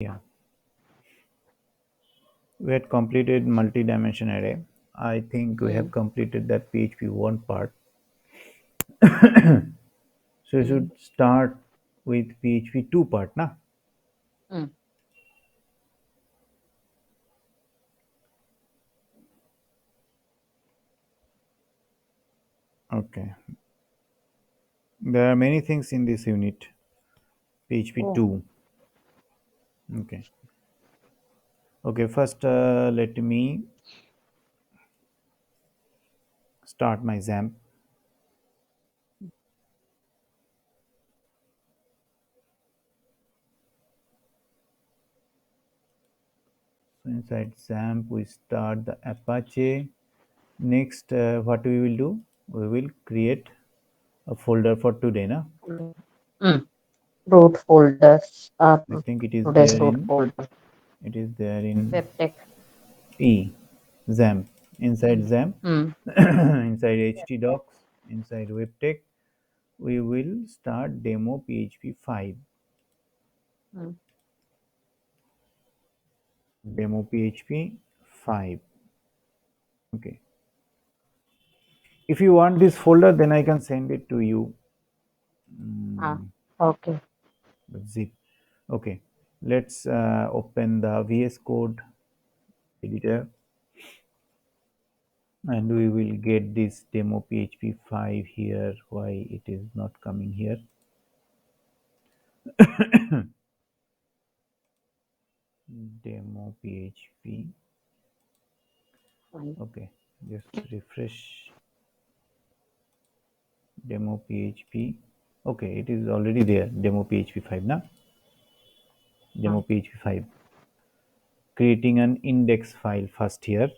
Yeah, we had completed multi-dimension array. I think we have Mm, completed that PHP 1 part. So you mm, should start with PHP 2 part, na? mm. Okay. There are many things in this unit. PHP Oh, 2. Okay. Okay, first let me start my XAMPP. So inside XAMPP, we start the Apache. Next, what we will do? We will create a folder for today, na? mm. Mm. Root folders are I think today's root folder. it is there in Webtech. E, XAMPP. Inside Mm, XAMPP, mm, inside htdocs, inside webtech, we will start demo PHP 5. mm. Demo PHP 5. Okay. If you want this folder, then I can send it to you. Ah, Mm, okay. zip. Okay. Let's open the VS Code editor and we will get this demo PHP 5 here. Why it is not coming here? Demo PHP. Fine. Okay. Just refresh demo PHP. Okay. It is already there. Demo PHP 5 now. Ah, Demo PHP 5. Creating an index file first here.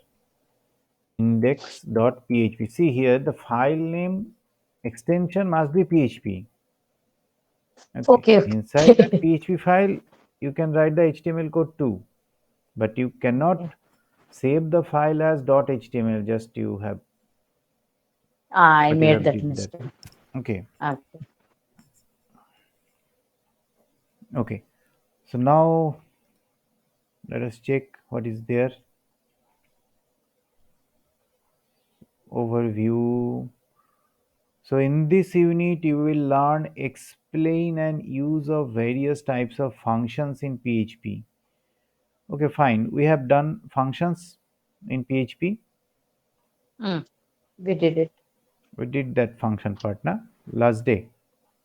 Index.php. See here the file name extension must be PHP. Okay. okay. Inside that Okay. PHP file, you can write the HTML code too, but you cannot Okay. save the file as .html. Just you have Ah, I what you made have that did that. mistake. Okay. Okay. Okay. So now let us check what is there. Overview. So in this unit, you will learn explain and use of various types of functions in PHP. Okay, fine. We have done functions in PHP. Mm, we did it. We did that function part, na? Last day.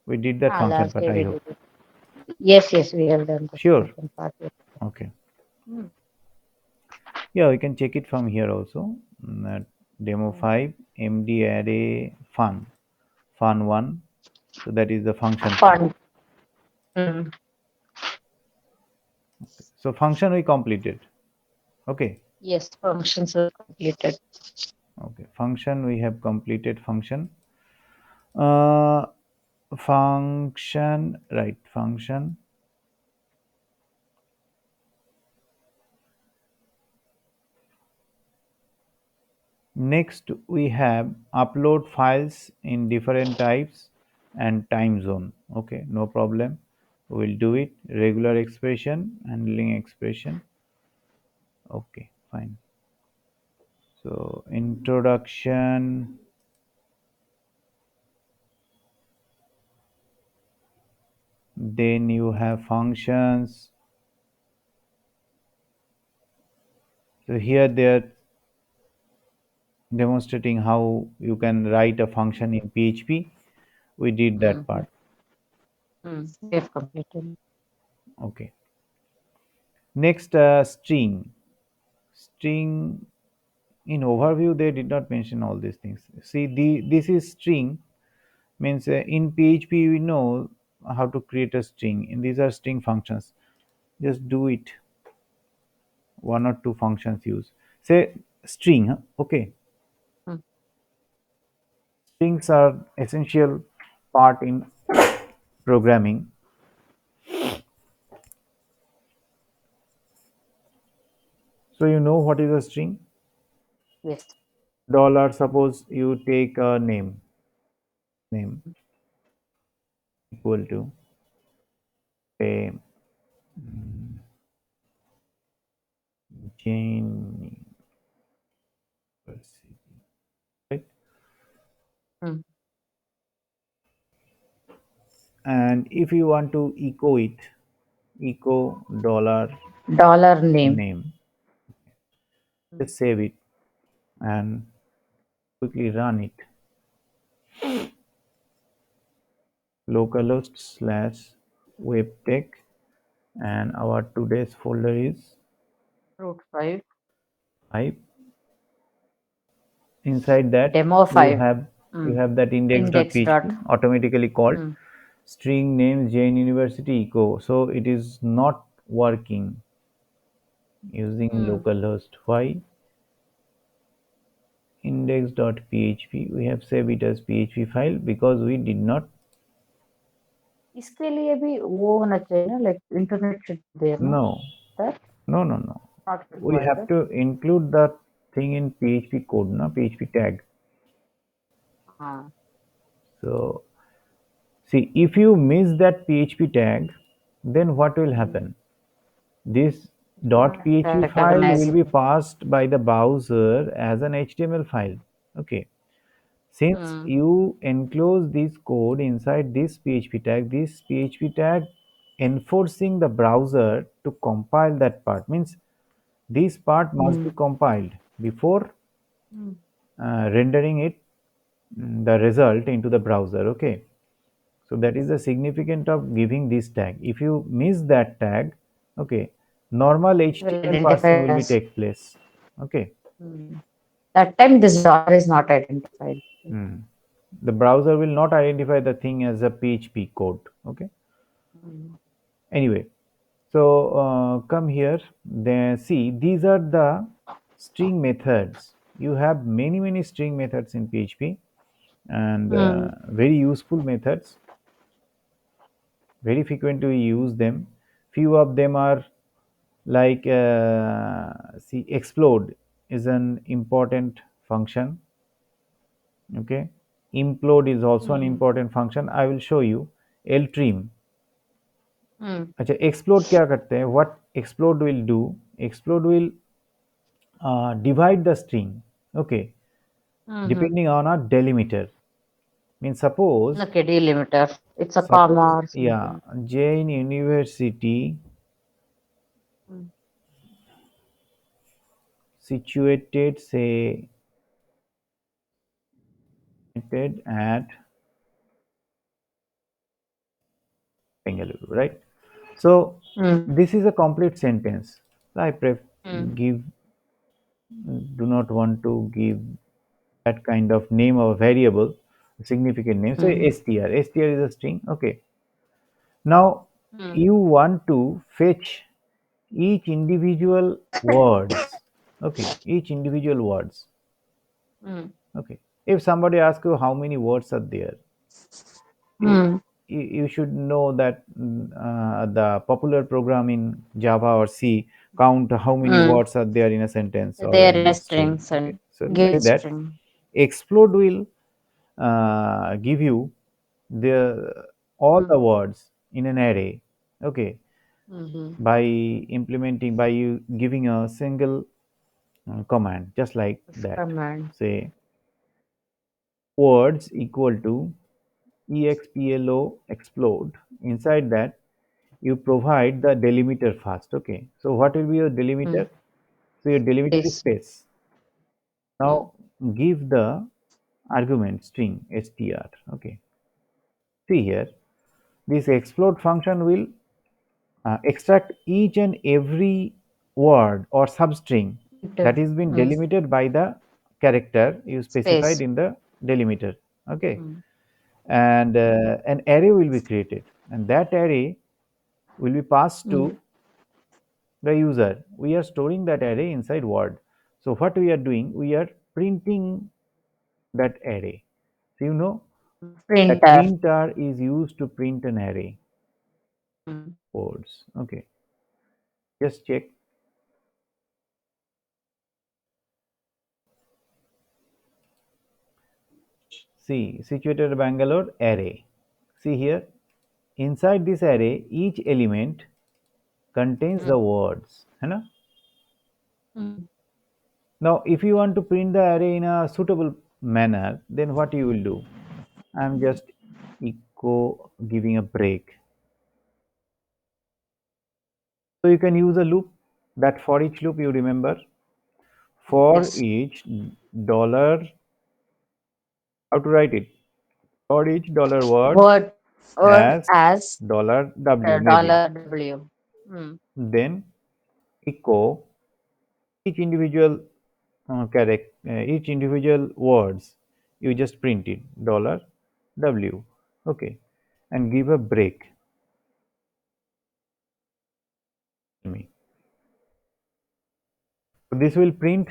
We did that Ah, function last part, day I we hope. did it. Yes, yes, we have done the Sure. function part. Yes. Okay. Mm, Yeah, we can check it from here also. Demo mm. 5, MD array fun. Fun 1. So that is the function part. Fun. Mm, So function we completed. Okay. yes, functions are completed. Okay. Function we have completed function. Uh, function, right, function. Next, we have upload files in different types and time zone. Okay, no problem. We'll do it. Regular expression, handling expression. Okay, fine. So, introduction, then you have functions. So, here they are demonstrating how you can write a function in PHP. We did that Mm-hmm. part. We have completed. Okay. Next, string. String in overview they did not mention all these things. See, this is string means in PHP we know how to create a string, and these are string functions. Just do it. One or two functions use. Say string. Huh? Okay, Mm. strings are essential part in programming. So you know what is a string? Yes. Dollar. Suppose you take a name equal to a Jain University, right? Mm. And if you want to echo it, echo dollar Dollar name. name, Mm. just save it and quickly run it. Localhost slash webtech, and our today's folder is Root 5. 5. Inside that Demo you 5. have you Mm. have that Index dot. index.php automatically called Mm. string names Jain University echo. So it is not working using Mm. localhost. Why? Index.php, we have saved it as php file because we did not. इसके लिए भी वो होना चाहिए ना, like internet should be there, no? No, That no. not We have required. to include that thing in php code, na php tag. हाँ. So see, if you miss that php tag, then what will Mm. happen? This Won't .php file recognize will it. be passed by the browser as an HTML file. Okay. Since Mm. you enclose this code inside this PHP tag enforcing the browser to compile that part means this part must be Mm. compiled before Mm. rendering it the result into the browser. Okay. So that is the significance of giving this tag. If you miss that tag, okay, normal Will HTML identify parsing will be as. take place. Okay. Mm. That time this dollar is not identified. Hmm. The browser will not identify the thing as a PHP code. Okay. Mm. Anyway, so come here. Then see these are the string methods. You have many string methods in PHP and Mm. very useful methods. Very frequently we use them. Few of them are like see explode is an important function. Okay, implode is also an Mm. important function. I will show you. Ltrim. Mm. अच्छा explode क्या करते हैं? What explode will do? Explode will divide the string. Okay, Mm-hmm. depending on a delimiter. Means Okay, delimiter. It's a suppose comma or yeah, something. Jain University Mm. situated say situated at Bengaluru, right? So Mm. this is a complete sentence. I Mm. give do not want to give that kind of name of a variable, significant name. So Mm. str is a string. Okay. Now Mm. you want to fetch each individual words. Okay, each individual words. Mm. Okay. If somebody asks you how many words are there, you, Mm. you should know that the popular program in Java or C count how many Mm. words are there in a sentence or There in in a a string. strings Okay, and so give like that, string. explode will give you the all Mm. the words in an array. Okay, Mm-hmm. by implementing by you giving a single command just like that. Command. Say words equal to explo explode. Inside that you provide the delimiter first. Okay, so what will be your Mm. delimiter? So your delimiter is Space. space. Mm. Now give the argument string str. Okay, see here this explode function will extract each and every word or substring that is been Mm. delimited by the character you specified Space. in the delimiter. Okay, Mm. and an array will be created and that array will be passed Mm. to the user. We are storing that array inside word. So what we are doing, we are printing that array. So you know that Printer. printer is used to print an array Mm. words. Okay, just check. See, situated Bangalore array. See here, inside this array, each element contains Mm. the words, है ना? mm, Now, if you want to print the array in a suitable manner, then what you will do? I'm just echo giving a break. So you can use a loop, that for each loop you remember. For yes. each dollar, how to write it? For each dollar word Word word as as dollar W maybe. dollar W. Mm, Then echo each individual each individual words. You just print it dollar W. Okay, and give a break. Me. So this will print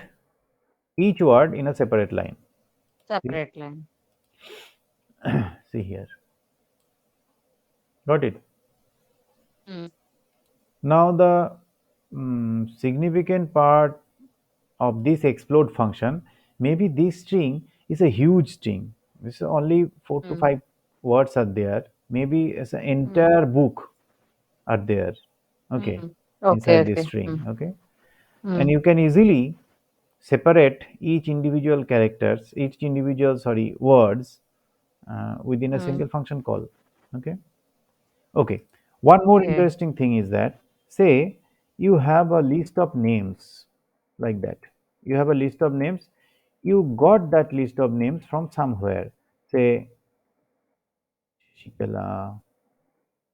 each word in a separate line. See, separate line. see here. Got it. Mm, Now the significant part of this explode function, maybe this string is a huge string. This is only 4 to 5 mm, words are there. Maybe it's an mm, entire book are there. Okay, mm. Okay, inside this okay. string. Mm, Okay, and mm, you can easily separate each individual characters, each individual words within a single mm. function call. Okay. Okay. One more Okay. interesting thing is that, say you have a list of names like that. You have a list of names. You got that list of names from somewhere, say Shikala,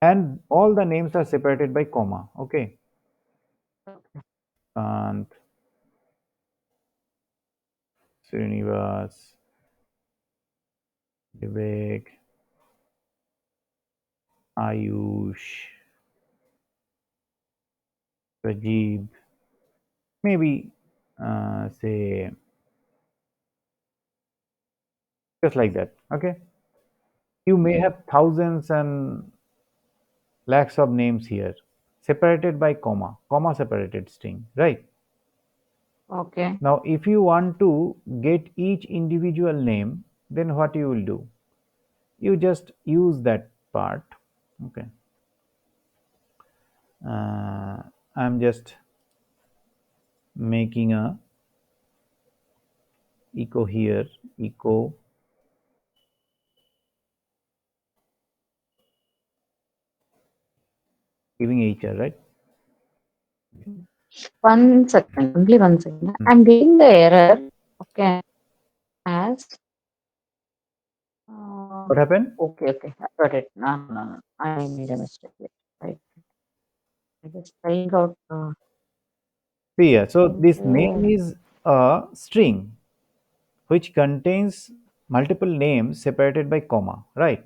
and all the names are separated by comma. Okay. Okay. And Srinivas, Vivek, Ayush, Rajib, maybe say just like that. Okay. You may Mm, have thousands and lakhs of names here, separated by comma, comma separated string, right? okay. Now, if you want to get each individual name, then what you will do? You just use that part. Okay. Uh, I'm just making a echo here, echo giving HR, right? Mm. 1 second, only 1 second. Hmm. I'm getting the error. Okay. As What happened? okay, okay. I got it. No, no, no, no. I made a mistake here. Right. I just trying out See here. So this name info. is a string which contains multiple names separated by comma, right?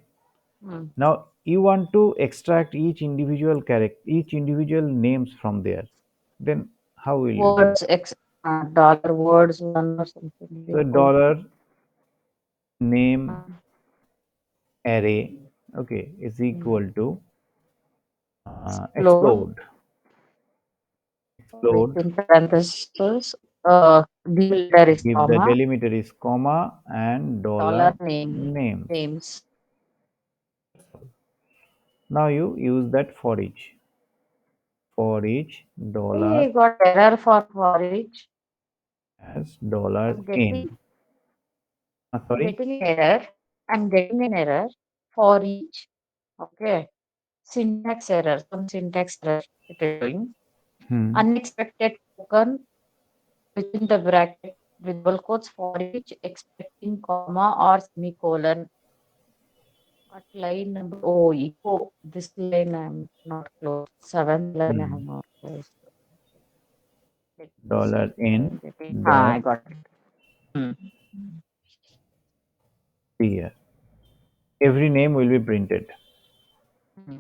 Mm. Now you want to extract each individual character, each individual names from there. Then how will you do? Words dollar words one or something will be So called. dollar name Mm. array, okay, is Mm. equal to Explode explode. within parentheses. Delimiter is Give the comma. delimiter is comma and Dollar dollar name names. names. Now you use that for each dollar Hey, got error for each. as dollar I'm in. getting I'm Sorry. getting an error. I'm getting an error for each. Okay. Syntax error. Some syntax error it is showing. Hmm. Unexpected token within the bracket with double quotes for each expecting comma or semicolon at line number. Oh, echo. This line I'm not close. Seventh line I have Hmm. not closed. Let me Dollar see. in I'm getting. dot I got it. Hmm. here. Every name will be printed. Hmm.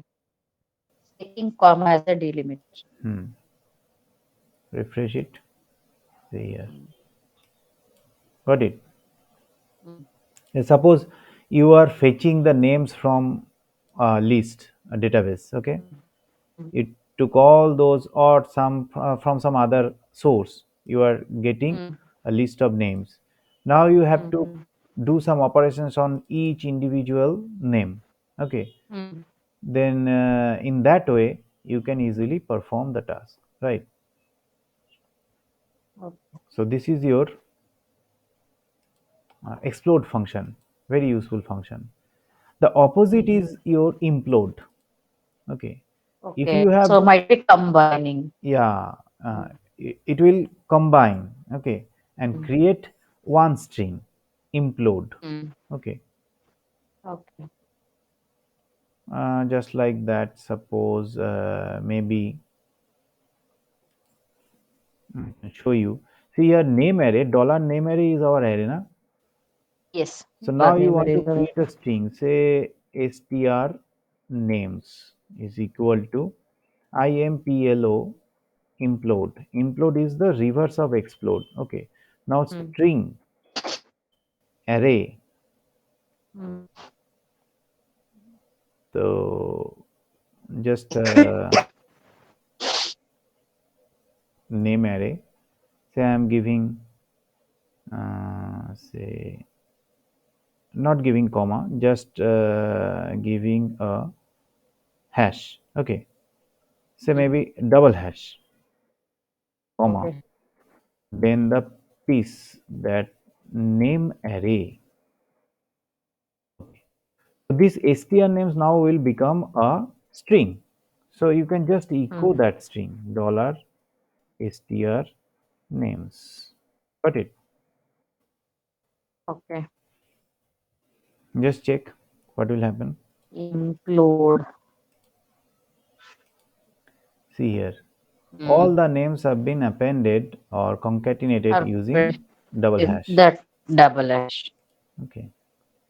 Taking comma as a delimiter. Hmm. Refresh it. See here. Hmm. Got it. Hmm. Suppose you are fetching the names from a list, a database. Okay, Hmm. Hmm. it took all those or some from some other source. You are getting Hmm. a list of names. Now you have to Hmm. do some operations on each individual name. Okay, Hmm. then in that way you can easily perform the task. Right. Okay. So this is your explode function, very useful function. The opposite Mm. is your implode. Okay, if Okay. you have, So might be combining. yeah, uh, Mm. it will combine, okay, and Mm. create one string, implode. Mm. Okay, Okay. just like that. Suppose maybe I show you. See here, name array, dollar name array is our array, na? Yes. So now you want to Learning. create a string, say str names is equal to implo implode. Implode is the reverse of explode. Okay. Now Mm. string array. Mm. So just name array. Say I'm giving say not giving comma, just giving a hash. Okay. Say Mm. maybe double hash comma. Okay. Then the piece that name array. So this str names now will become a string. So you can just echo Mm. that string dollar str names. Got it? Okay. Just check what will happen. Include. See here. Mm. All the names have been appended or concatenated Or using double with hash. that double hash. Okay.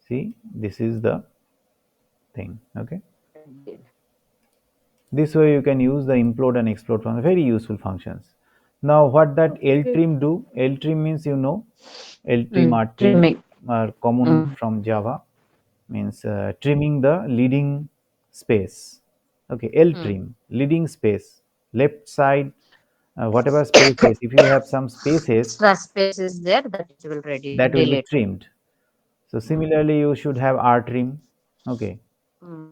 See, this is the thing. Okay. This way you can use the implode and explode functions, very useful functions. Now what that Okay. ltrim do? Ltrim means you know, ltrim, Mm. rtrim Trimming. are common Mm. from Java, means trimming the leading space. Okay, Mm. ltrim, leading space, left side, whatever spaces. If you have some spaces, Extra space is there that it will ready that will be delete. trimmed. So Mm. similarly, you should have rtrim. Okay, Mm.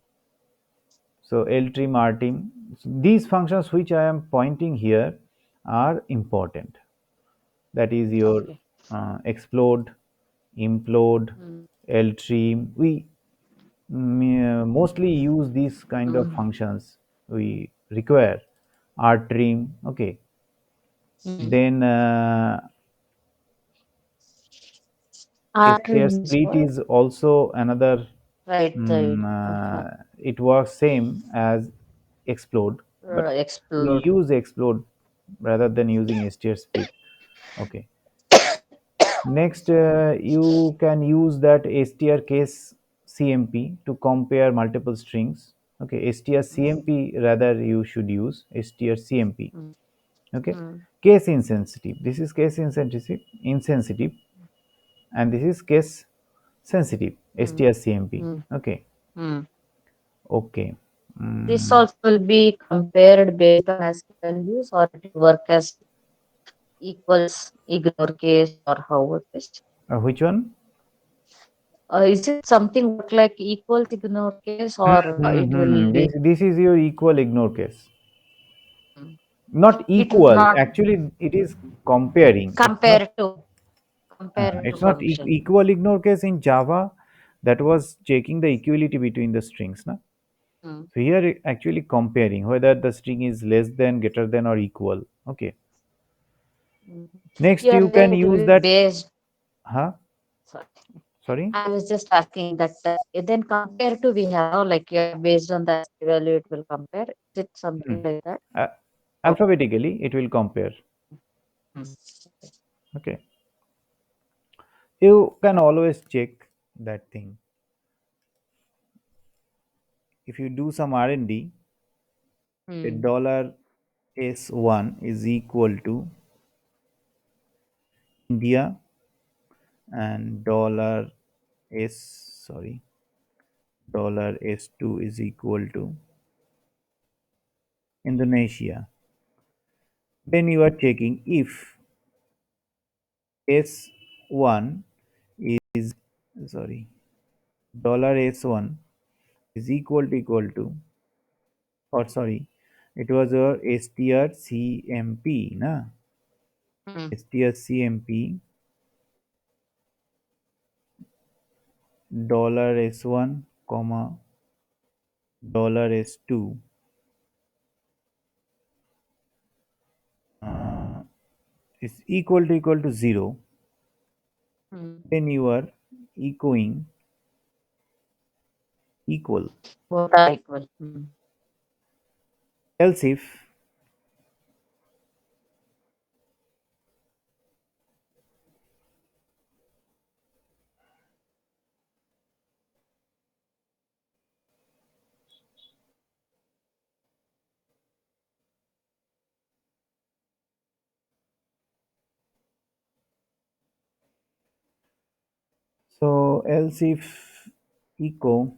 so ltrim, rtrim. So these functions which I am pointing here are important. That is your Okay. explode, implode, Mm. ltrim. We mostly use these kind of Mm. functions. We require rtrim. Okay, Mm. then Artery str means split what? is also another. Right side. Okay. It works same as explode, but we Explode. use explode rather than using str split. Okay. Next, you can use that str case cmp to compare multiple strings. Okay, str Mm. cmp rather you should use str cmp. Mm. Okay, Mm. case insensitive. This is case insensitive, and this is case sensitive Mm. strcmp. Mm. Okay. Mm. Okay. This Mm, also will be compared based on ASCII values, or it will work as equals ignore case, or how it is. which one? Is it something work like equals ignore case, or it will be This is your equal ignore case. mm, Not it would equal. not Actually, it is comparing. compare to function. Equal ignore case in Java. That was checking the equality between the strings. Na? Mm. So here actually comparing whether the string is less than, greater than, or equal. Okay. Mm. Next, Here you there can it will use be that. based. Huh? Sorry, Sorry. I was just asking that. Then compare to we have no, like based on the ASCII value it will compare. Is it Hmm. something like that? Uh, Okay. Alphabetically, it will compare. Mm. Okay. You can always check that thing. If you do some R&D, a Mm. dollar S1 is equal to India and dollar S2 is equal to Indonesia. Then you are checking if S1 is, sorry, dollar S1 is equal to, or sorry, it was your strcmp, na? Hmm. strcmp dollar $s1 comma dollar $s2 uh, is equal to 0, Hmm. then you are echoing equal. Both are equal. Hmm. Else if else if echo,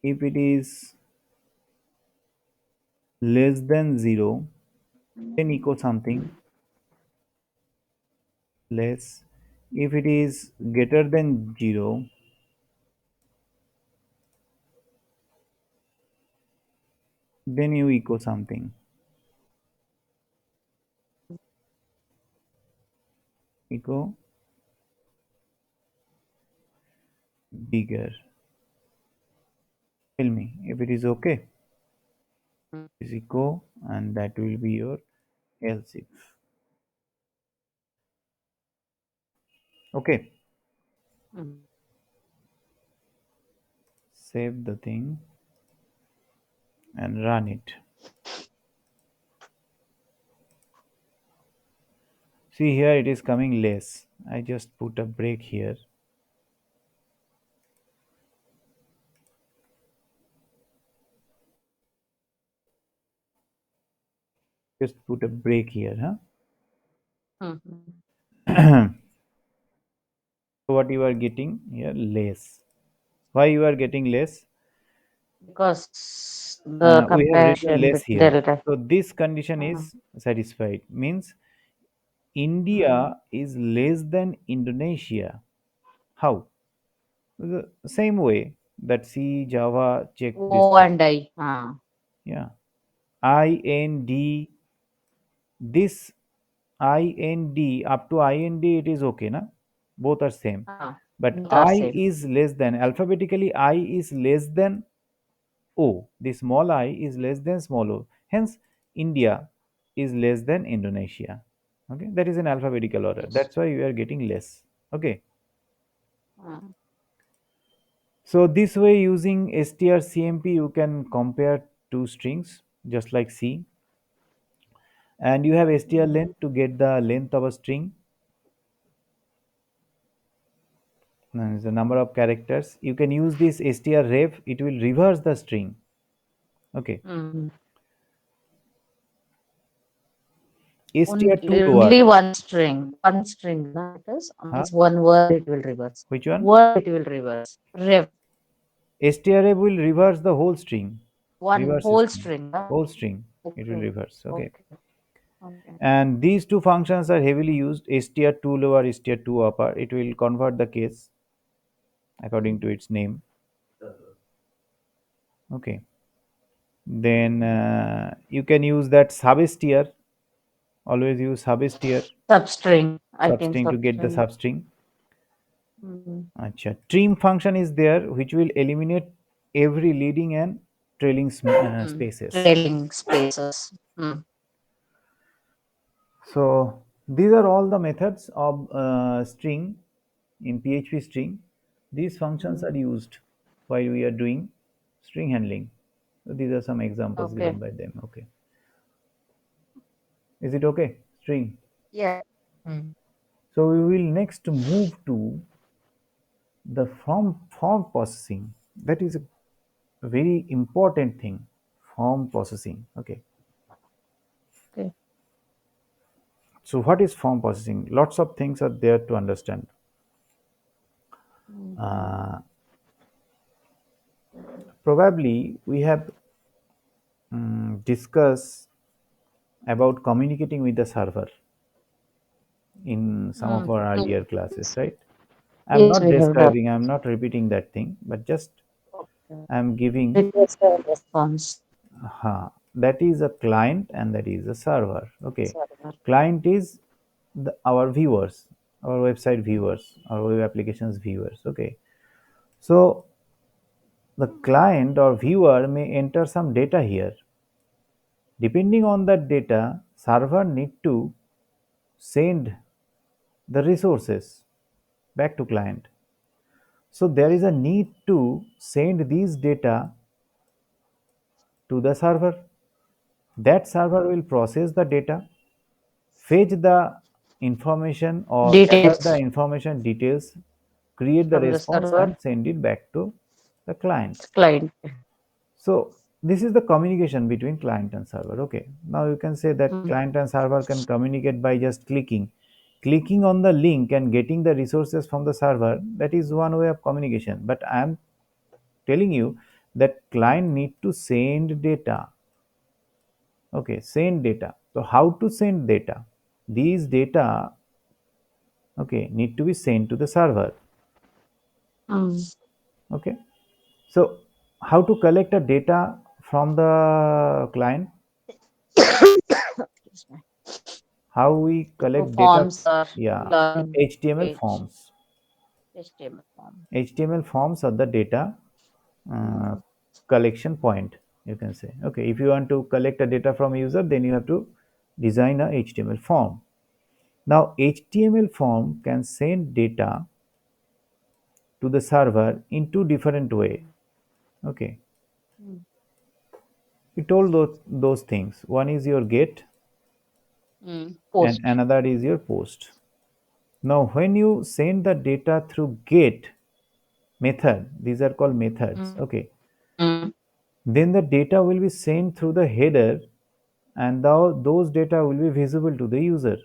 if it is less than 0, then echo something less. If it is greater than 0, then you echo something. Echo bigger. Tell me if it is okay. Hmm. Is echo, and that will be your else if. Okay, Hmm. save the thing and run it. See here it is coming less. I just put a break here. Just put a break here, huh? Hmm. Hmm. So what you are getting here less. Why you are getting less? Because the We have written comparison less with here. delta. So this condition Uh, is satisfied. Means hmm. India is less than Indonesia. How? The same way that C Java check this O thing. and I. Yeah. IND, this IND up to IND it is okay, na? Both are same. But Both are I same. is less than, alphabetically I is less than O. The small I is less than small o. Hence, India is less than Indonesia. Okay, that is in alphabetical order. Yes. That's why you are getting less. Okay, Uh, so this way using strcmp you can compare two strings just like C, and you have mm, strlen to get the length of a string, the number of characters. You can use this strrev, it will reverse the string. Okay, mm. str2 lower, Only one string, no, it is. huh? Means one word it will reverse. Which one? Word it will reverse. Rev. strrev will reverse the whole string, One reverse whole string, string. Huh? whole string it will Okay. reverse. Okay, Okay. Okay. and these two functions are heavily used, str2 lower, str2 upper. It will convert the case according to Mm. its name. Okay, then you can use that substr, always use substr Substring. I think substring to get the substring. substring. Mm. Acha. Trim function is there which will eliminate every leading and trailing Mm. spaces. Trailing spaces. Mm. So these are all the methods of string in PHP string. These functions are Mm. used while we are doing string handling. So these are some examples given Okay. by them. Okay, is it okay? String. Yeah. Mm. So we will next move to the form processing. That is a very important thing. Form processing. Okay. Okay. So what is form processing? Lots of things are there to understand. Mm. Uh, Probably we have discussed about communicating with the server in some of Mm. our earlier classes, Yes. right? I'm Yes, not we have done. describing, I'm not repeating that thing, but just Okay. I'm giving Request and response. uh, that is a client and that is a server. Okay, server. client is our viewers, our website viewers, our web applications viewers. Okay, so the client or viewer may enter some data here. Depending on that data, server need to send the resources back to client. So there is a need to send these data to the server. That server will process the data, fetch the information or gather the Details information details, create the from the response server and send it back to the client. client. So this is the communication between client and server. Okay. Now you can say that Mm, client and server can communicate by just clicking on the link and getting the resources from the server. That is one way of communication. But I am telling you that client need to send data. Okay, send data. So how to send data? These data, okay, need to be sent to the server. mm. Okay. So how to collect a data from the client? Excuse me. How we Through collect data? forms or Yeah, login HTML page, forms. HTML form. HTML forms are the data uh, Mm, collection point, you can say. Okay, if you want to collect a data from user, then you have to design a HTML form. Now HTML form can send data to the server in two different way. Okay, mm, we told those things. One is your get and Post. another is your post. Now when you send the data through get method, these are called methods. Mm, Okay, mm, then the data will be sent through the header and those data will be visible to the user.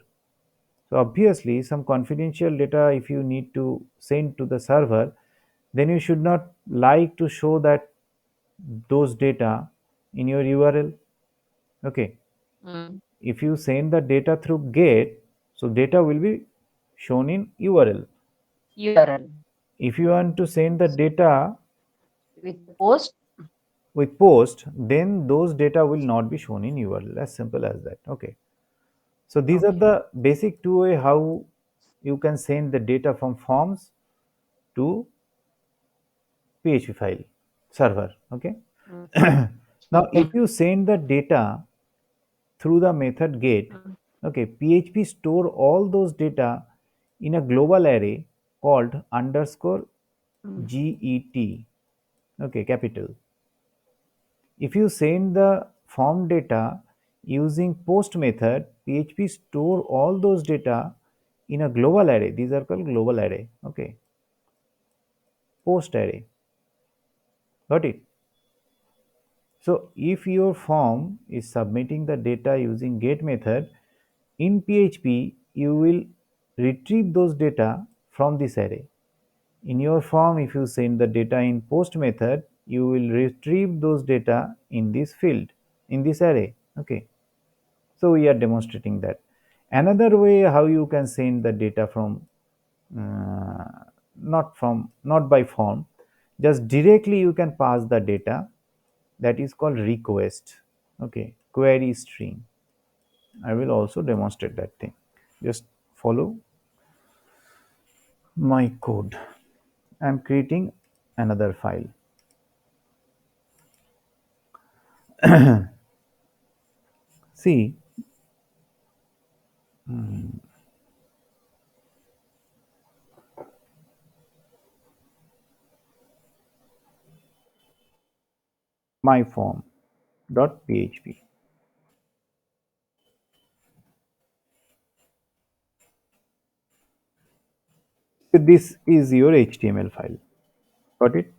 So obviously some confidential data if you need to send to the server, then you should not like to show that those data in your URL. Okay, mm. if you send the data through get, so data will be shown in URL. URL. If you want to send the data With the post. with post, then those data will not be shown in URL, as simple as that. Okay, so these are Okay. the basic two way how you can send the data from forms to PHP file server. Okay. Mm, Now if okay. you send the data through the method get, Mm, okay, PHP store all those data in a global array called underscore mm, get. Okay, capital. If you send the form data using post method, PHP store all those data in a global array. These are called global array. Okay, post array. Got it? So if your form is submitting the data using get method, in PHP you will retrieve those data from this array. In your form, if you send the data in post method, you will retrieve those data in this field, in this array. Okay. So we are demonstrating that. Another way how you can send the data from not by form, just directly you can pass the data, that is called request. Okay, query string. I will also demonstrate that thing. Just follow my code. I'm creating another file. See, my form dot php. So this is your HTML file. Got it?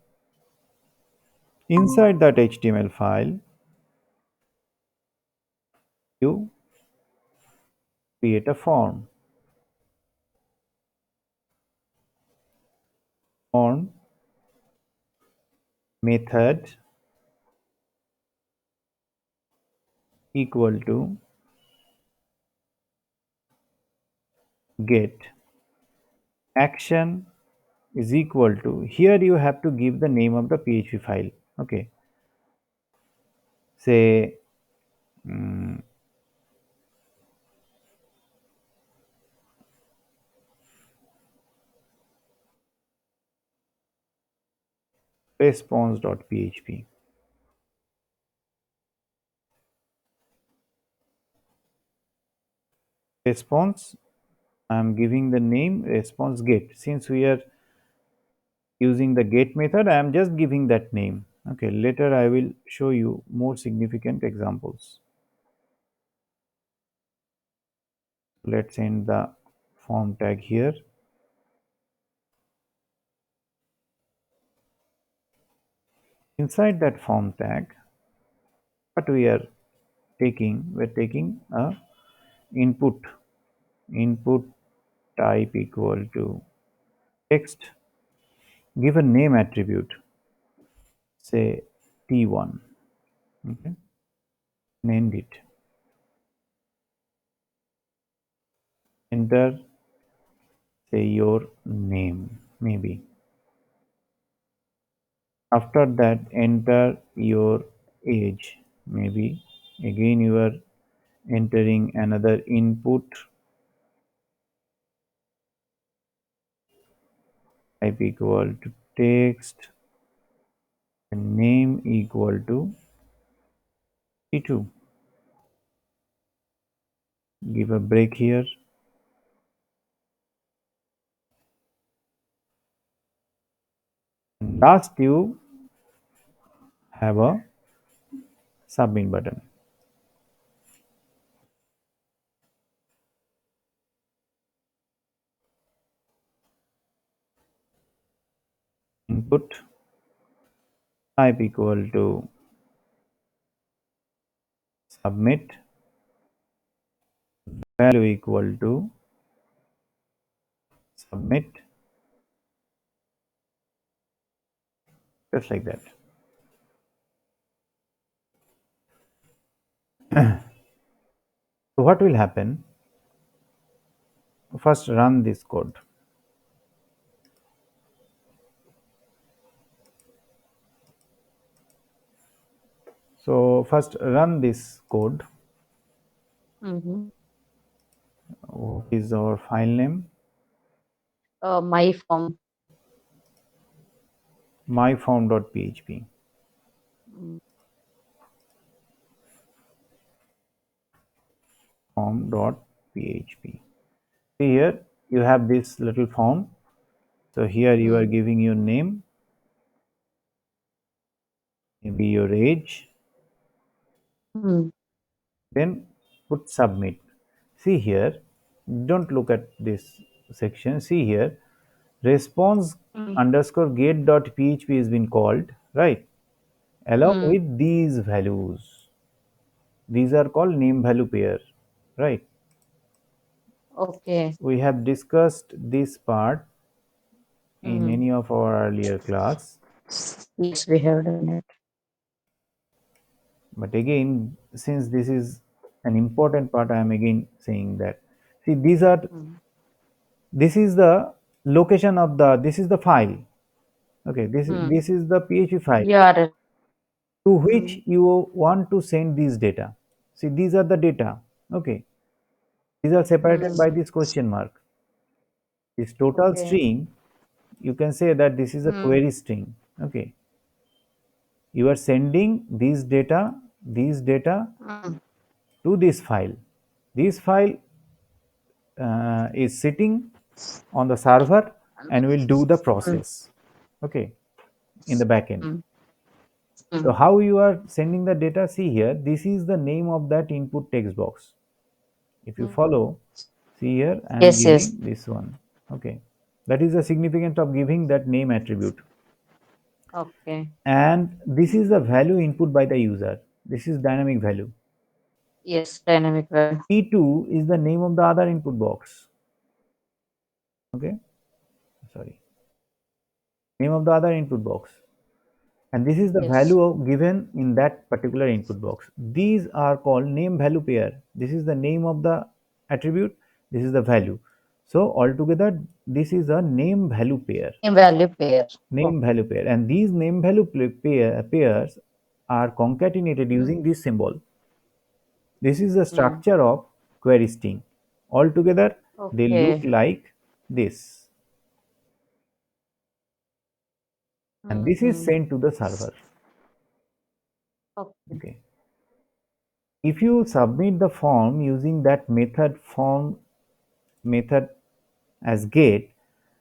Inside that HTML file, you create a form method equal to get action is equal to, here you have to give the name of the PHP file. Okay, say mm, response.php. Response, I'm giving the name response get. Since we are using the get method, I am just giving that name. Okay, later I will show you more significant examples. Let's end the form tag here. Inside that form tag, what we're taking a input. Input type equal to text. Give a name attribute, say T1. Okay, and it. Enter, say your name, maybe. After that, enter your age, maybe. Again, you are entering another input type equal to text and name equal to T2. Give a break here. And last, you have a submit button. Input type equal to submit, value equal to submit, just like that. So what will happen? First, run this code. So first, run this code. Mm-hmm. What is our file name? My form. myform.php. Mm. Form.php. See here, you have this little form. So here you are Mm. giving your name, maybe your age, Mm. then put submit. See here, don't look at this section. See here, response Mm. underscore get dot php has been called, right? Along Mm. with these values. These are called name value pair, right? Okay. We have discussed this part in Mm. any of our earlier class. Yes, we have done it. But again, since this is an important part, I am again saying that. See, Mm. this is the location of the, this is the file. Okay, Mm. this is the PHP file URL. to Mm. which you want to send these data. See, these are the data. Okay, these are separated Mm. by this question mark. This total Okay. string, you can say that this is a Mm. query string. Okay, you are sending these data Mm. to this file. This file is sitting on the server and will do the Mm. process, okay, in the backend. Mm. So Mm. how you are sending the data? See here, this is the name of that input text box. If you Mm. follow, see here, I am Yes, giving yes. this one. Okay, that is the significance of giving that name attribute. Okay. And this is the value input by the user. This is dynamic value. Yes, dynamic web. P2 is the name of the other input box. Okay, sorry, name of the other input box. And this is the Yes. value given in that particular input box. These are called name value pair. This is the name of the attribute, this is the value. So altogether, this is a name value pair. Name value pair. Name Okay. value pair, and these name value pairs are concatenated Mm. using this symbol. This is the Mm. structure of query string. Altogether, they look Okay. like this, and this is Mm-hmm. sent to the server. Okay. Okay. If you submit the form using that method form method as get,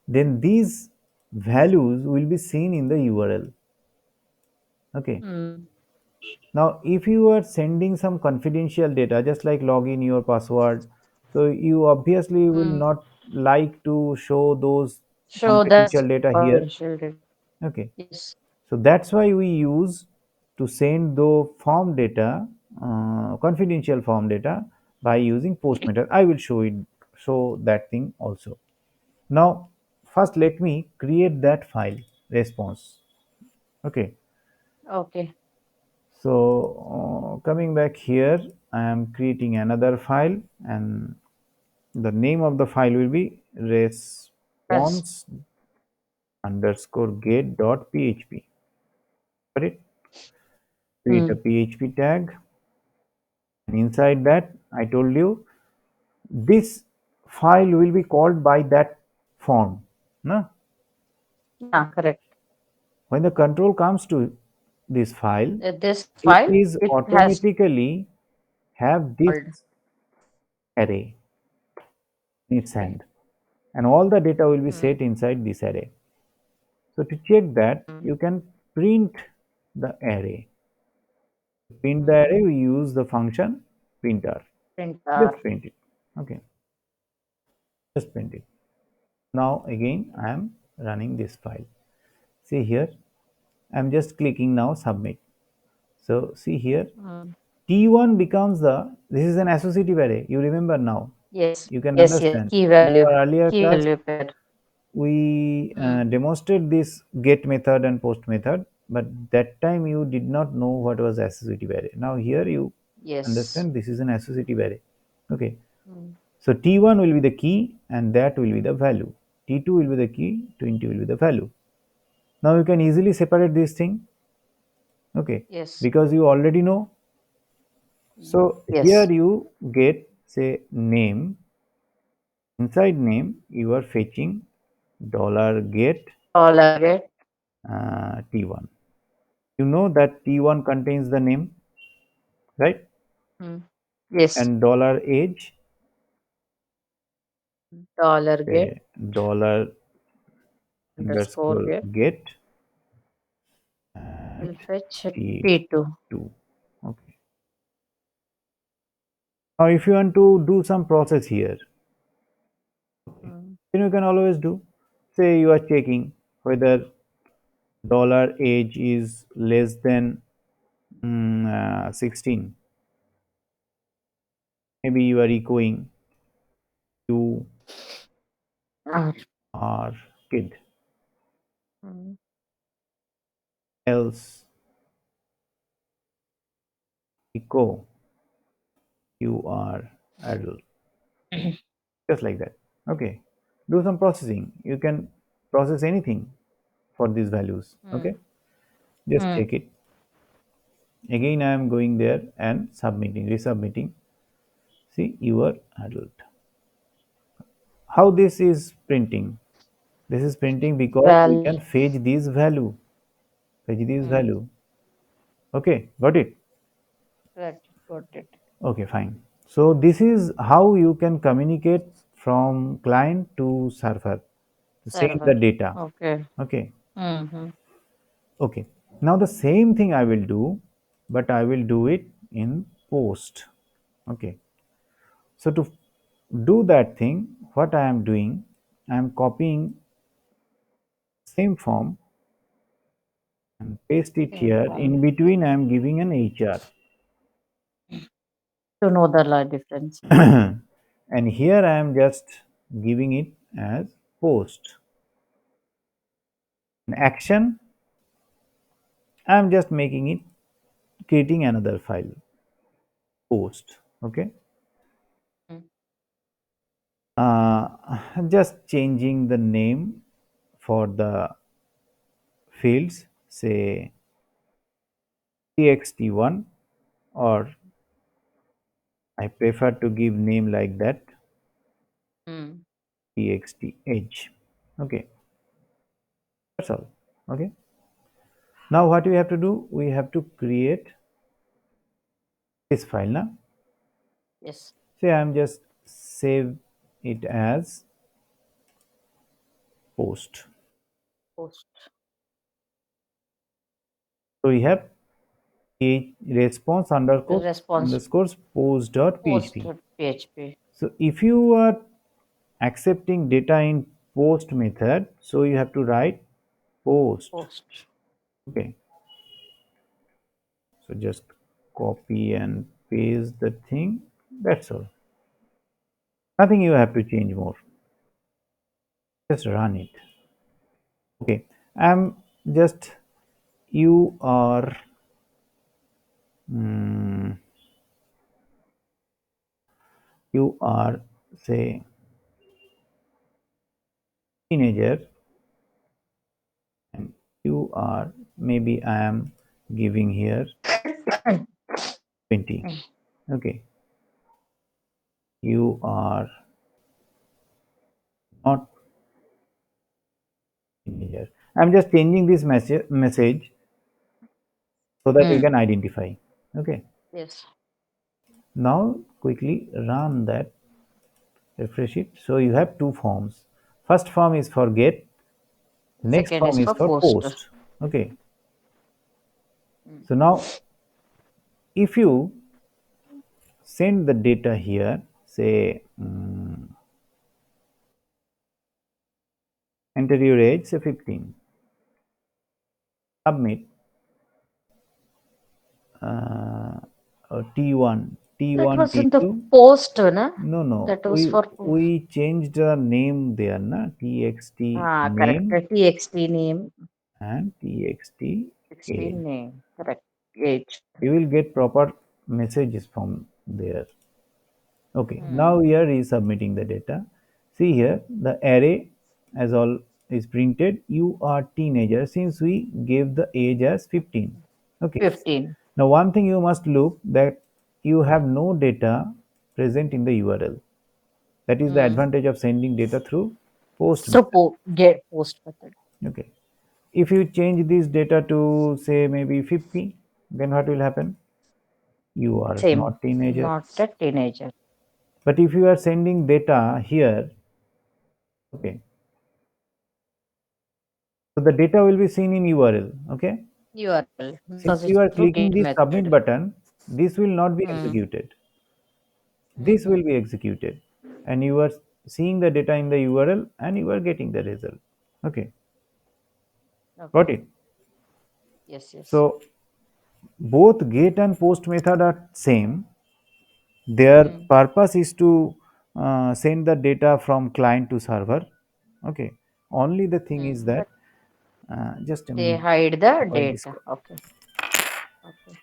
then these values will be seen in the URL. Okay. Mm. Now, if you are sending some confidential data, just like login your password, so you obviously will Mm. not like to show those So that's confidential data here. confidential data. Okay. Yes. So that's why we use to send the form data, confidential form data by using post method. I will show that thing also. Now, first let me create that file response. Okay. Okay. So coming back here, I am creating another file, and the name of the file will be Yes. response underscore get dot php. Got it? Create a Mm. PHP tag, and inside that I told you this file will be called by that form. No? Yeah, correct. When the control comes to this file, This it file, is it has automatically have this called. array in its Okay. hand, and all the data will be Mm. set inside this array. So to check that, Mm. you can print the array. To print the array, Mm. we use the function printer. Printer. Just print it. Okay, just print it. Now again, I am running this file. See here, I am just clicking now submit. So see here, Mm. T1 becomes this is an associative array. You remember now. Yes. You can Yes. Yes. understand. Key In value. our earlier Key class, value pair. we Mm. demonstrate this get method and post method, but that time you did not know what was associative array. Now here you Yes. understand this is an associative array. Okay. Mm. So T1 will be the key and that will be the value. T2 will be the key, 20 will be the value. Now you can easily separate this thing. Okay. Yes. Because you already know. So here Yes. you get say name. Inside name you are fetching dollar get Dollar get. T1. You know that T1 contains the name, right? Mm. Yes. And dollar age, Dollar get. say dollar Underscore underscore get. get Will fetch P2. T2. Okay. Now, if you want to do some process here, Mm. then you can always do. Say you are checking whether dollar age is less than 16. Maybe you are echoing you Ah. are kid, Mm. else echo you are adult. Just like that. Okay. Do some processing. You can process anything for these values. Okay. Mm. Just Mm. check it. Again, I am going there and submitting, resubmitting. See, you are adult. How this is printing? This is printing because we Well. can fetch this value. Fetch this Mm. value. Okay, got it? Right. Got it. Okay, fine. So this is how you can communicate from client to server to send the Server. data. Okay. Okay. Mm-hmm. Okay. Now the same thing I will do, but I will do it in post. Okay. So to do that thing, what I am doing, I am copying same form and paste it Same here. form. In between, I am giving an HR. To know the difference. And here I am just giving it as post. An action, I am just making it, creating another file, post. Okay. Mm. Uh, just changing the name for the fields, say txt1 or I prefer to give name like that, Mm. txt edge. Okay, that's all. Okay. Now what we have to do? We have to create this file now. Yes. Say I'm just save it as post. Post. So we have a response Response underscores post dot post php. PHP. So if you are accepting data in post method, so you have to write post. Post. Okay. So just copy and paste the thing. That's all. Nothing you have to change more. Just run it. Okay. I'm just you are mm, you are say teenager and you are maybe I am giving here 20. Okay. You are not teenager. I'm just changing this message so that we Mm. can identify. Okay. Yes. Now quickly run that, refresh it. So you have two forms. First form is for get, next Second form is is for for post. post. Okay. Mm. So now if you send the data here, say enter your age, say 15, submit uh, T1, That T1, was in the T2. post, na? No, no, That was for we changed the name there, na? TXT correct. name TXT name. and TXT 16 age. name. Correct. Age. You will get proper messages from there. Okay, Mm. now here is submitting the data. See here, the array as all is printed. You are teenager since we gave the age as 15. Okay. 15. Now one thing you must look that you have no data present in the URL. That is the Mm. advantage of sending data through post So method. get post method. Okay. If you change this data to say maybe 50, then what will happen? You are Same. not teenager. Not a teenager. But if you are sending data here, okay, so the data will be seen in URL. Okay. URL Since because you it's are through clicking get this submit method. button, this will not be Mm. executed. This will Mm-hmm. be executed, and you are seeing the data in the URL and you are getting the result. Okay, got Okay. it. Yes, yes. So both get and post method are same. Their Mm. purpose is to send the data from client to server. Okay, only the thing is Mm. that But just a they minute. hide the Why this data. call? Okay. Okay.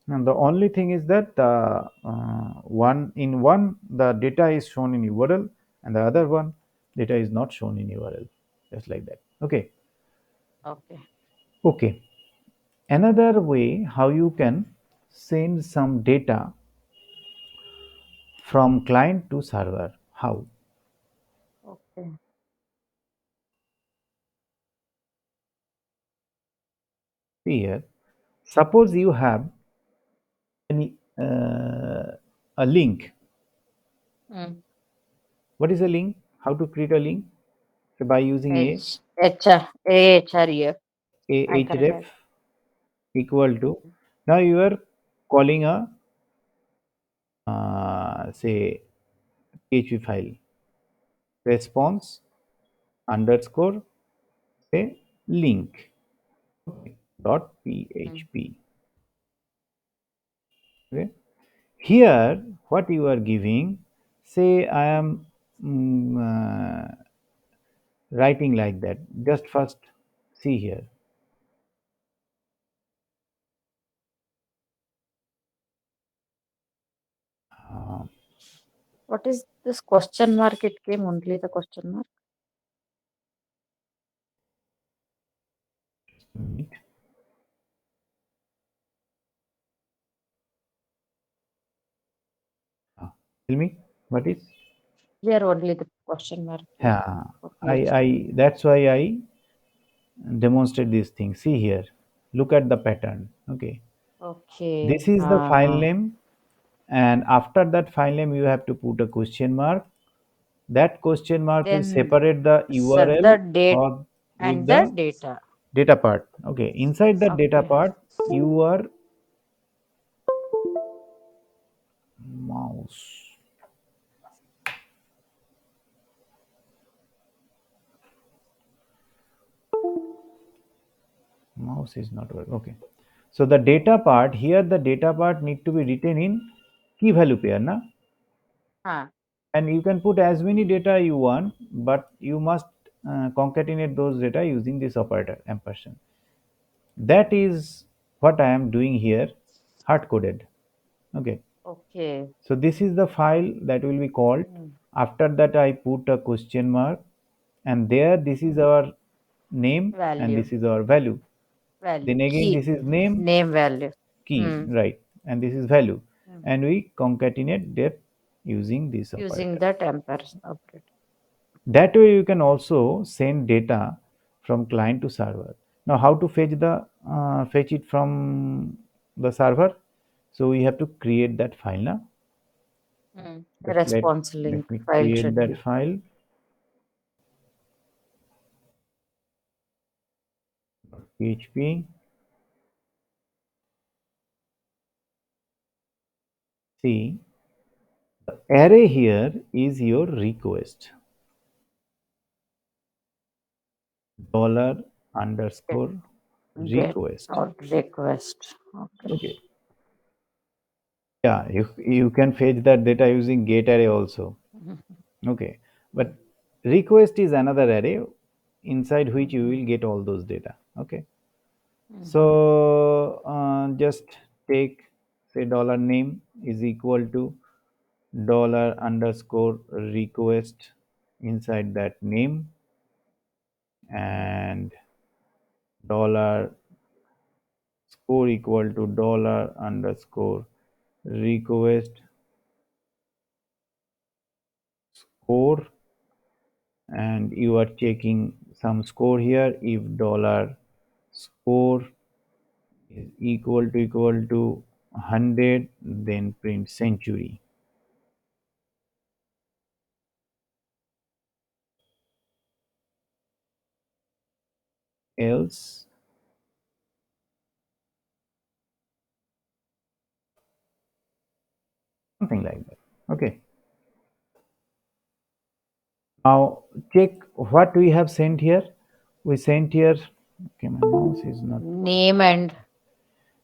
And the only thing is that one the data is shown in URL and the other one data is not shown in URL, just like that. Okay. Okay. Okay. Another way how you can send some data from client to server. How? Okay. See here. Suppose you have any a link. Mm. What is a link? How to create a link? So by using AHREF. I href corrected. equal to, now you are calling a say PHP file response underscore say link dot Mm. php. Okay. Here, what you are giving, say I am mm, uh, writing like that. Just first see here. What is this question mark? It came only the question mark. Minute. Ah, tell me what is? Here only the question mark is Yeah, for PHP. I that's why I demonstrate this thing. See here, look at the pattern. Okay, Okay. this is the file name, and after that file name, you have to put a question mark. That question mark will Then separate the set URL the date or with and the the data. data part. Okay, inside the data Okay. part, your mouse mouse is not working. Okay, so the data part here, the data part need to be written in key value pair, na? Huh. And you can put as many data you want, but you must concatenate those data using this operator ampersand. That is what I am doing here, hard coded. Okay, Okay. so this is the file that will be called. Mm. After that, I put a question mark, and there this is our name and Value. this is our value. Value. Then again, Key. this is name Name value. key, Hmm. right? And this is value, Hmm. and we concatenate that using this Using operator. that ampersand operator. That way, you can also send data from client to server. Now, how to fetch it from the server? So we have to create that file now. Hmm. Just Response link let me file create should that be. file. PHP. See, array here is your request. Dollar Get, underscore get request. or request. Okay. Okay. Yeah, you can fetch that data using get array also. Mhm. Okay. But request is another array inside which you Mhm. will get all those data. Okay. Mhm. So just take, say, dollar name is equal to dollar underscore request inside that name, and dollar score equal to dollar underscore request score, and you are checking some score here. If dollar score is equal to 100, then print century, else something like that. Okay, now check what we have sent here. We sent here, okay, my mouse is not Name and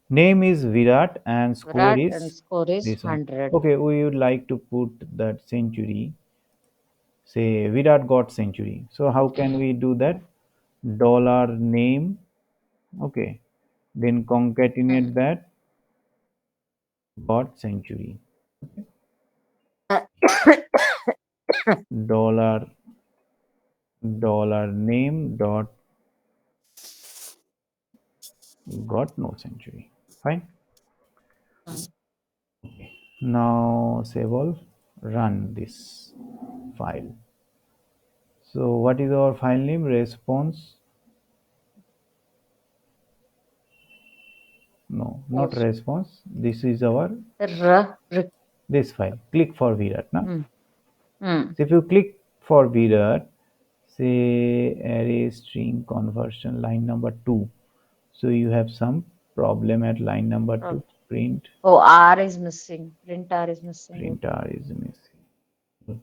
name is Virat and score Virat and is score is this one. 100. Okay, we would like to put that century, say Virat got century. So how can we do that? Dollar name, okay, then concatenate Hmm. that got century. Dollar name dot got no century. Fine. Now save all, run this file. So what is our file name? Response. No, not Post. response. This is our R. this file. Click for Virat. Now, Hmm. Hmm. so if you click for Virat, say array string conversion line number 2. So you have some problem at line number 2. Oh, R is missing. Print R is missing. Print Okay. R is missing.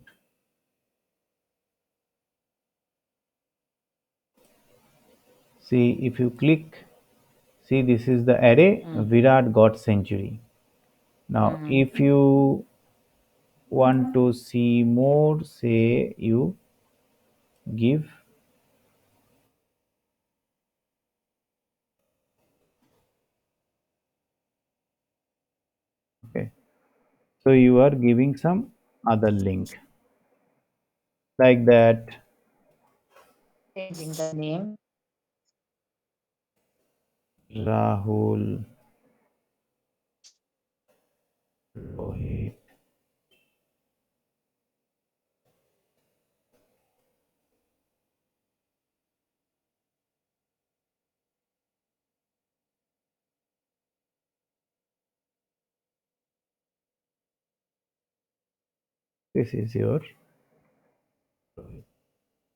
See, if you click, see, this is the array Hmm. Virat got century. Now, Hmm. if you want to see more, say you give, okay. So you are giving some other link like that. Changing the name. Rahul, Rohit. This is your.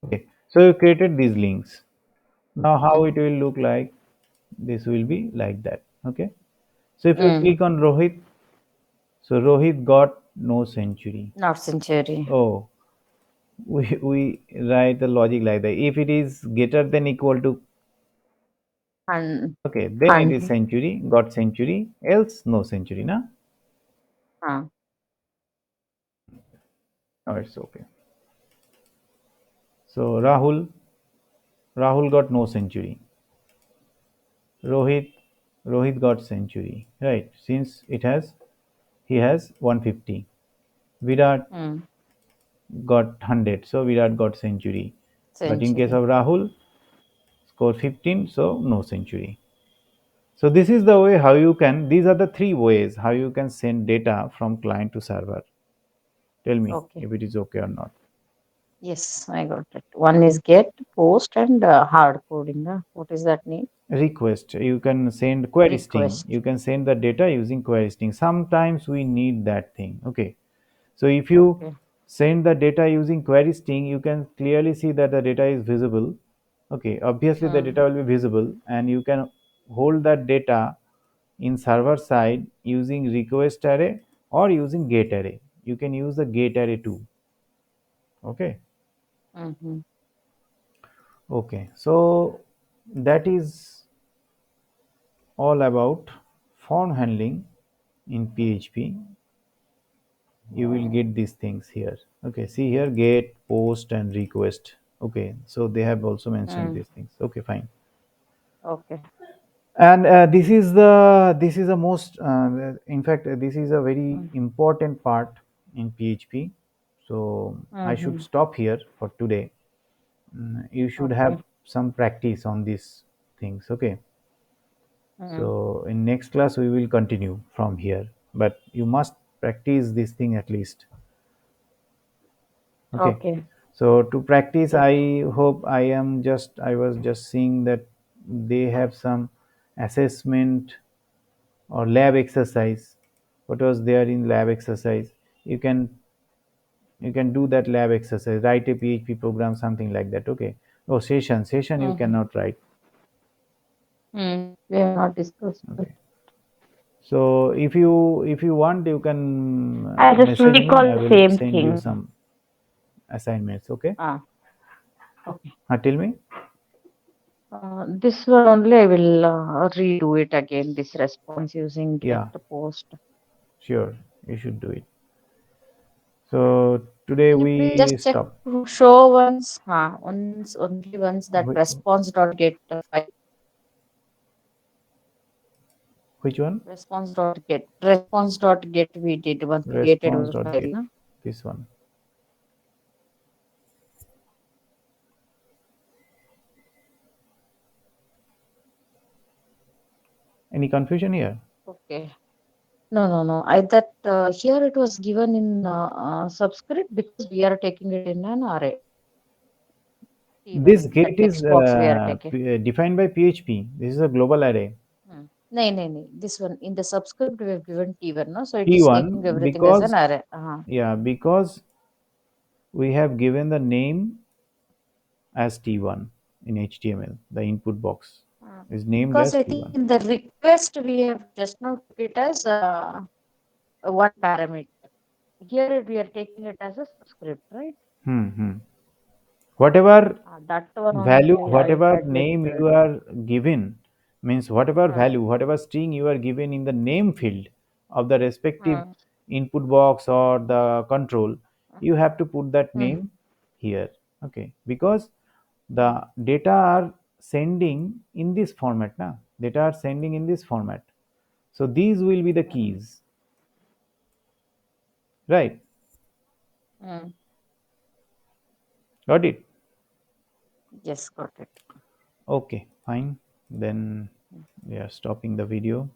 Okay. So you created these links. Now how it Mm. will look like? This will be like that. Okay. So if you Mm. click on Rohit, so Rohit got no century. Not century. Oh, we write the logic like that. If it is greater than equal to, And okay, then it is century, got century, else no century, na? uh, Oh, it's okay. So Rahul got no century. Rohit, Rohit got century, right? Since it has, he has 150. Virat mm. got 100, so Virat got century. But in case Century. of Rahul, score 15, so no century. So this is the way how you can, these are the three ways how you can send data from client to server. Tell me Okay. if it is okay or not. Yes, I got it. One is get, post, and hard coding. What is that name? Request, you can send query string. Request. You can send the data using query string. Sometimes we need that thing. Okay. So if you Okay. send the data using query string, you can clearly see that the data is visible. Okay, obviously the Mm. data will be visible, and you can hold that data in server side using request array or using get array. You can use the get array too. Okay. Mm-hmm. Okay. So that is all about form handling in PHP. You will get these things here. Okay, see here, get, post, and request. Okay, so they have also mentioned Mm. these things. Okay, fine. Okay. And this is the most in fact this is a very Mm. important part in PHP. So I should Mm-hmm. stop here for today. You should Okay. have some practice on these things. Okay, Mm. so in next class we will continue from here, but you must practice this thing at least. Okay. Okay. So to practice, Okay. I was just seeing that they have some assessment or lab exercise. What was there in lab exercise? You can you can do that lab exercise, write a PHP program, something like that. Okay. Oh, session you Mm-hmm. cannot write. Mm. We have not discussed that. Okay. So if you want, you can I just message me. recall I the will same send you thing. some assignments. Okay. Ah, okay. Tell me. This one only I will redo it again. This response using get Yeah, post. sure. You should do it. So today Can you please we just check stop. show once? Once only once that Whi- response dot get file. Which one? Response dot get we did once created one file. Response.get. No? This one. Any confusion here? Okay. No. I that here it was given in subscript because we are taking it in an array. This T1 the get is text box we are taking. defined by PHP. This is a global array. No. This one in the subscript we have given T1, no? So it is taking T1 everything as an because array. yeah, because we have given the name as T1 in HTML. The input box is named Because as I think T1. in the request we have just now took it as one parameter. Here we are taking it as a subscript, right? Hmm. Hmm. Whatever That one value, only I whatever had name misread. you are given, means whatever Hmm. value, whatever string you are given in the name field of the respective Hmm. input box or the control, you have to put that Hmm. name here. Okay, because Hmm. the data are sending in this format now, data are sending in this format, so these will be the Hmm. keys, right? Hmm. Got it? Yes, got it. Okay, fine, then We are stopping the video.